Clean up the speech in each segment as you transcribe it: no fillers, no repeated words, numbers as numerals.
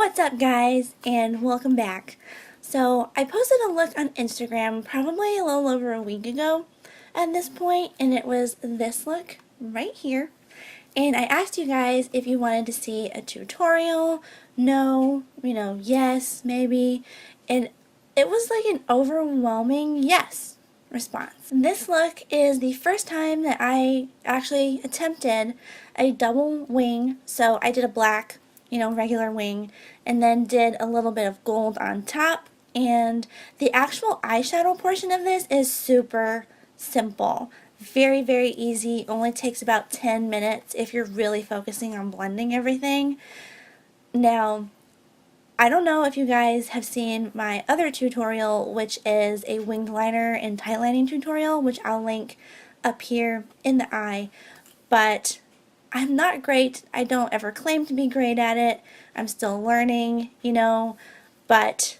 What's up guys, and welcome back. So I posted a look on Instagram probably a little over a week ago at this point, and it was this look right here. And I asked you guys if you wanted to see a tutorial, no, yes, maybe, and it was like an overwhelming yes response. This look is the first time that I actually attempted a double wing, so I did a black regular wing, and then did a little bit of gold on top. And the actual eyeshadow portion of this is super simple. Very, very easy. Only takes about 10 minutes if you're really focusing on blending everything. Now, I don't know if you guys have seen my other tutorial, which is a winged liner and tight lining tutorial, which I'll link up here in the eye, but I'm not great. I don't ever claim to be great at it. I'm still learning, but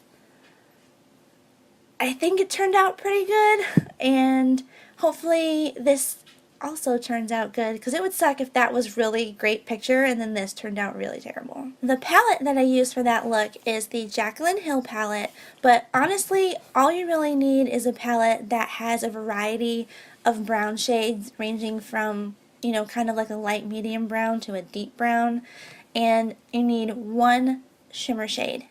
I think it turned out pretty good, and hopefully this also turns out good, because it would suck if that was really great picture and then this turned out really terrible. The palette that I used for that look is the Jaclyn Hill palette, but honestly all you really need is a palette that has a variety of brown shades ranging from kind of like a light medium brown to a deep brown, and you need one shimmer shade,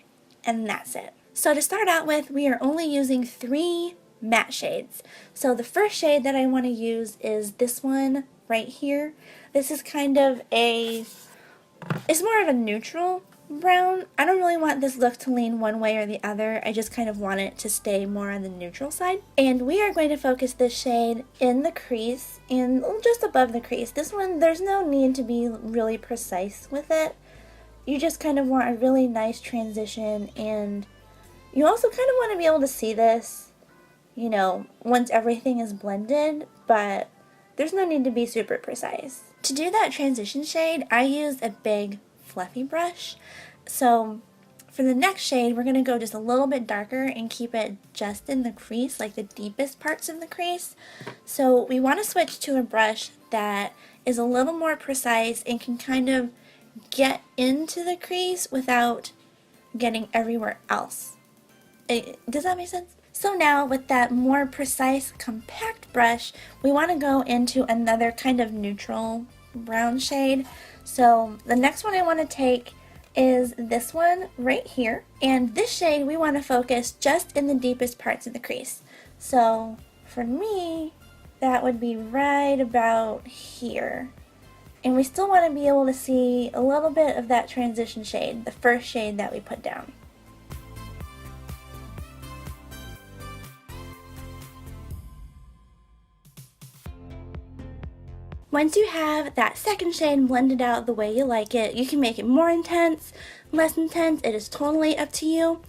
and that's it. So to start out with, we are only using 3 matte shades. So the first shade that I want to use is this one right here. This is kind of it's more of a neutral brown. I don't really want this look to lean one way or the other. I just kind of want it to stay more on the neutral side. And we are going to focus this shade in the crease and just above the crease. This one, there's no need to be really precise with it. You just kind of want a really nice transition, and you also kind of want to be able to see this, once everything is blended, but there's no need to be super precise. To do that transition shade, I used a big fluffy brush. So for the next shade, we're going to go just a little bit darker and keep it just in the crease, like the deepest parts of the crease. So we want to switch to a brush that is a little more precise and can kind of get into the crease without getting everywhere else. Does that make sense? So now with that more precise, compact brush, we want to go into another kind of neutral brown shade. So the next one I want to take is this one right here, and this shade we want to focus just in the deepest parts of the crease. So for me, that would be right about here, and we still want to be able to see a little bit of that transition shade, the first shade that we put down. Once you have that second shade blended out the way you like it, you can make it more intense, less intense, it is totally up to you.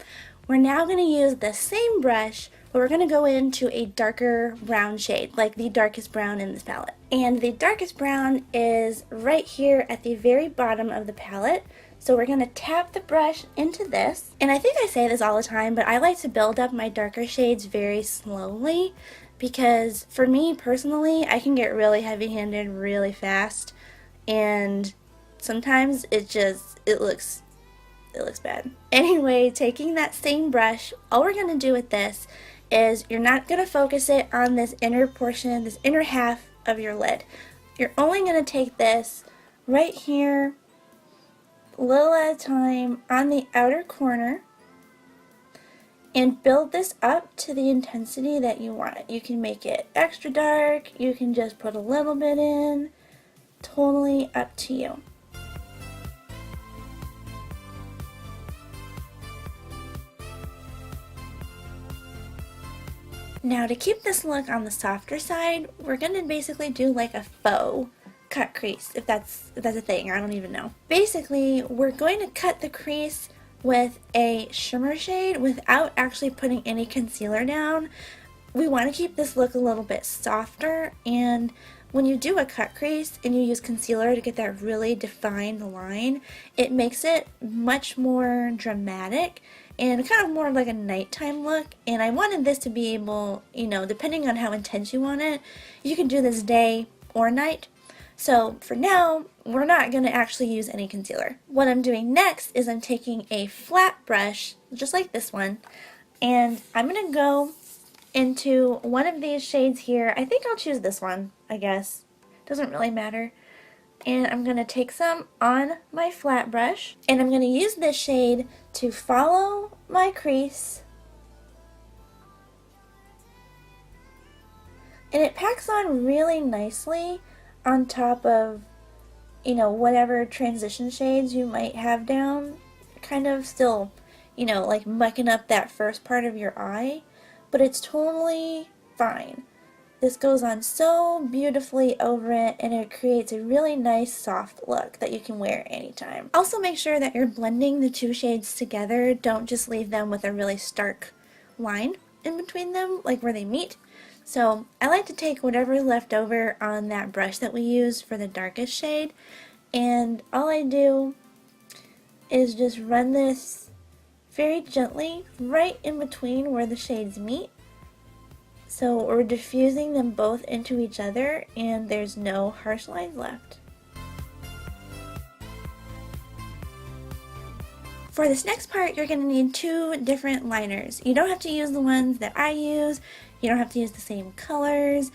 We're now going to use the same brush, but we're going to go into a darker brown shade, like the darkest brown in this palette. And the darkest brown is right here at the very bottom of the palette. So we're going to tap the brush into this. And I think I say this all the time, but I like to build up my darker shades very slowly, because for me personally, I can get really heavy-handed really fast, and sometimes it looks bad. Anyway, taking that same brush, all we're going to do with this is you're not going to focus it on this inner portion, this inner half of your lid. You're only going to take this right here, a little at a time, on the outer corner, and build this up to the intensity that you want it. You can make it extra dark, you can just put a little bit in, totally up to you. Now to keep this look on the softer side, we're going to basically do like a faux cut crease, if that's a thing, I don't even know. Basically, we're going to cut the crease with a shimmer shade without actually putting any concealer down. We want to keep this look a little bit softer, and when you do a cut crease and you use concealer to get that really defined line, it makes it much more dramatic and kind of more like a nighttime look. And I wanted this to be able, depending on how intense you want it, you can do this day or night. So for now, we're not going to actually use any concealer. What I'm doing next is I'm taking a flat brush, just like this one, and I'm going to go into one of these shades here. I think I'll choose this one, I guess. Doesn't really matter. And I'm going to take some on my flat brush, and I'm going to use this shade to follow my crease. And it packs on really nicely on top of, you know, whatever transition shades you might have down. Kind of still, you know, like mucking up that first part of your eye, but it's totally fine. This goes on so beautifully over it, and it creates a really nice soft look that you can wear anytime. Also make sure that you're blending the two shades together. Don't just leave them with a really stark line in between them, like where they meet. So I like to take whatever's left over on that brush that we used for the darkest shade, and all I do is just run this very gently right in between where the shades meet. So we're diffusing them both into each other, and there's no harsh lines left. For this next part, you're going to need two different liners. You don't have to use the ones that I use. You don't have to use the same colors.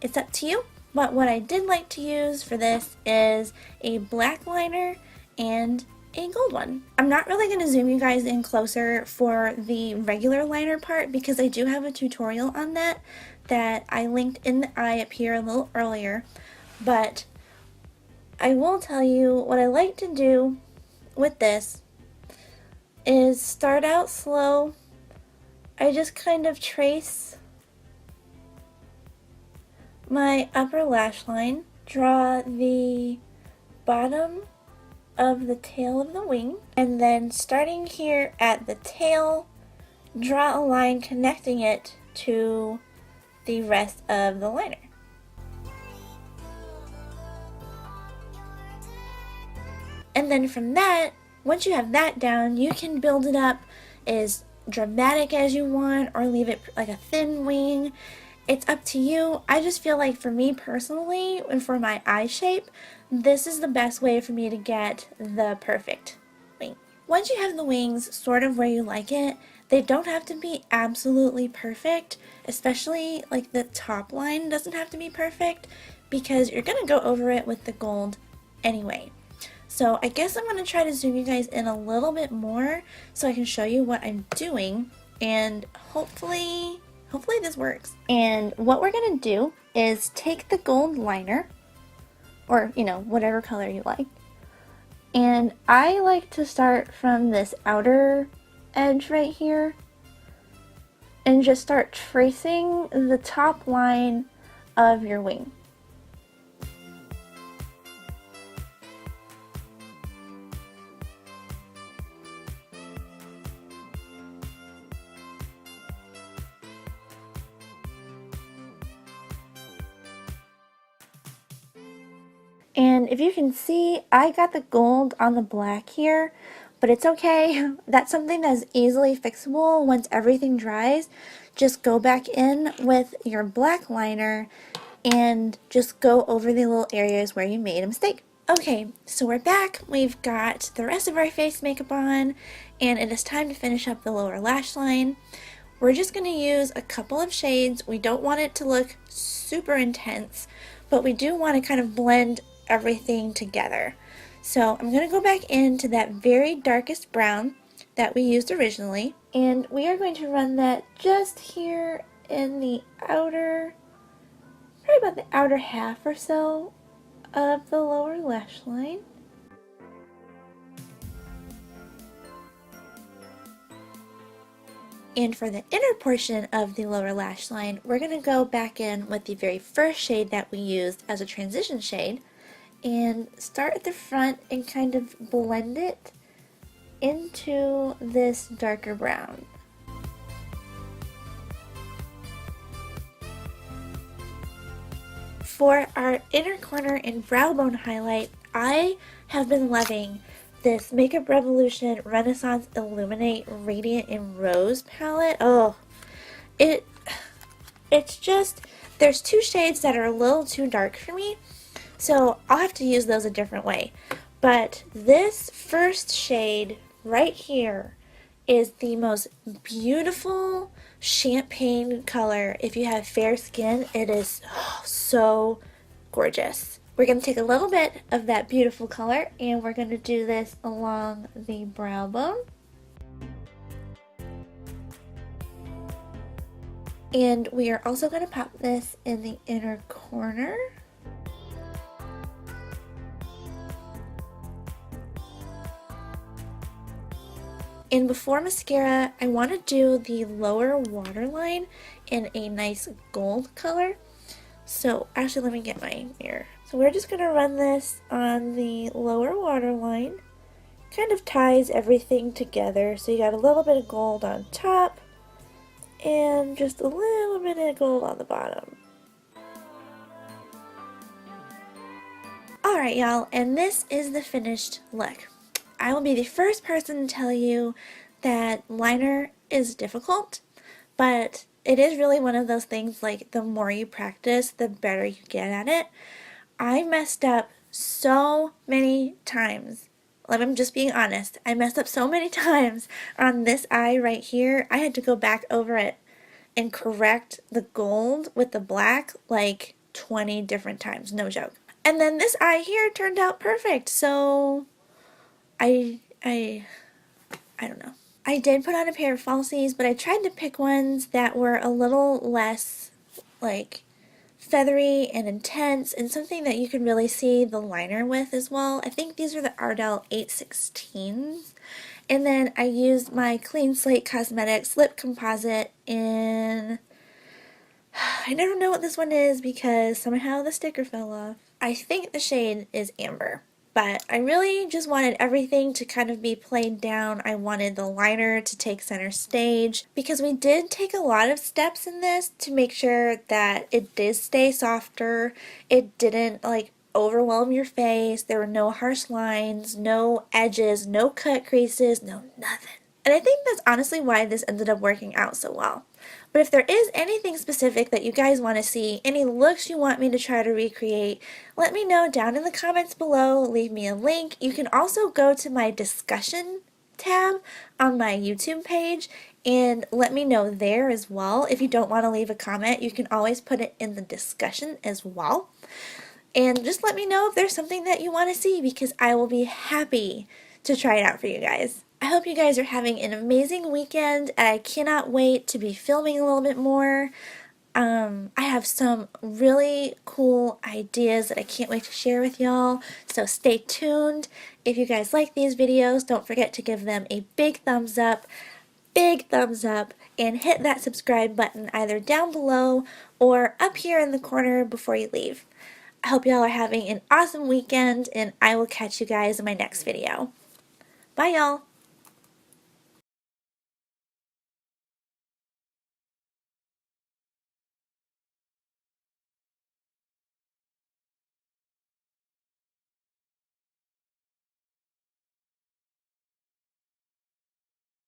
It's up to you. But what I did like to use for this is a black liner and a gold one. I'm not really going to zoom you guys in closer for the regular liner part because I do have a tutorial on that I linked in the eye up here a little earlier. But I will tell you what I like to do with this is start out slow. I just kind of trace my upper lash line, draw the bottom of the tail of the wing, and then starting here at the tail, draw a line connecting it to the rest of the liner. And then from that, once you have that down, you can build it up as dramatic as you want or leave it like a thin wing. It's up to you. I just feel like for me personally and for my eye shape, this is the best way for me to get the perfect wing. Once you have the wings sort of where you like it, they don't have to be absolutely perfect, especially like the top line doesn't have to be perfect because you're going to go over it with the gold anyway. So I guess I'm going to try to zoom you guys in a little bit more so I can show you what I'm doing, and hopefully this works. And what we're going to do is take the gold liner, or you know, whatever color you like, and I like to start from this outer edge right here and just start tracing the top line of your wing. And if you can see, I got the gold on the black here, but it's okay. That's something that's easily fixable once everything dries. Just go back in with your black liner and just go over the little areas where you made a mistake. Okay, so we're back. We've got the rest of our face makeup on, and it is time to finish up the lower lash line. We're just going to use a couple of shades. We don't want it to look super intense, but we do want to kind of blend everything together. So I'm going to go back into that very darkest brown that we used originally, and we are going to run that just here in the outer, probably about the outer half or so of the lower lash line. And for the inner portion of the lower lash line, we're going to go back in with the very first shade that we used as a transition shade, and start at the front and kind of blend it into this darker brown. For our inner corner and brow bone highlight, I have been loving this Makeup Revolution Renaissance Illuminate Radiant in Rose palette. Oh, it's just, there's two shades that are a little too dark for me. So I'll have to use those a different way. But this first shade right here is the most beautiful champagne color. If you have fair skin, it is so gorgeous. We're going to take a little bit of that beautiful color and we're going to do this along the brow bone. And we are also going to pop this in the inner corner. And before mascara, I want to do the lower waterline in a nice gold color. So actually, let me get my mirror. So we're just going to run this on the lower waterline. Kind of ties everything together. So you got a little bit of gold on top and just a little bit of gold on the bottom. Alright y'all, and this is the finished look. I will be the first person to tell you that liner is difficult, but it is really one of those things like the more you practice, the better you get at it. I messed up so many times. I'm just being honest. I messed up so many times on this eye right here. I had to go back over it and correct the gold with the black like 20 different times. No joke. And then this eye here turned out perfect. So I don't know. I did put on a pair of falsies, but I tried to pick ones that were a little less like feathery and intense and something that you can really see the liner with as well. I think these are the Ardell 816s. And then I used my Clean Slate Cosmetics lip composite in, I never know what this one is because somehow the sticker fell off. I think the shade is Amber. But I really just wanted everything to kind of be played down. I wanted the liner to take center stage because we did take a lot of steps in this to make sure that it did stay softer. It didn't like overwhelm your face. There were no harsh lines, no edges, no cut creases, no nothing. And I think that's honestly why this ended up working out so well. But if there is anything specific that you guys want to see, any looks you want me to try to recreate, let me know down in the comments below. Leave me a link. You can also go to my discussion tab on my YouTube page and let me know there as well. If you don't want to leave a comment, you can always put it in the discussion as well. And just let me know if there's something that you want to see because I will be happy to try it out for you guys. I hope you guys are having an amazing weekend. I cannot wait to be filming a little bit more. I have some really cool ideas that I can't wait to share with y'all, so stay tuned. If you guys like these videos, don't forget to give them a big thumbs up, and hit that subscribe button either down below or up here in the corner before you leave. I hope y'all are having an awesome weekend, and I will catch you guys in my next video. Bye y'all!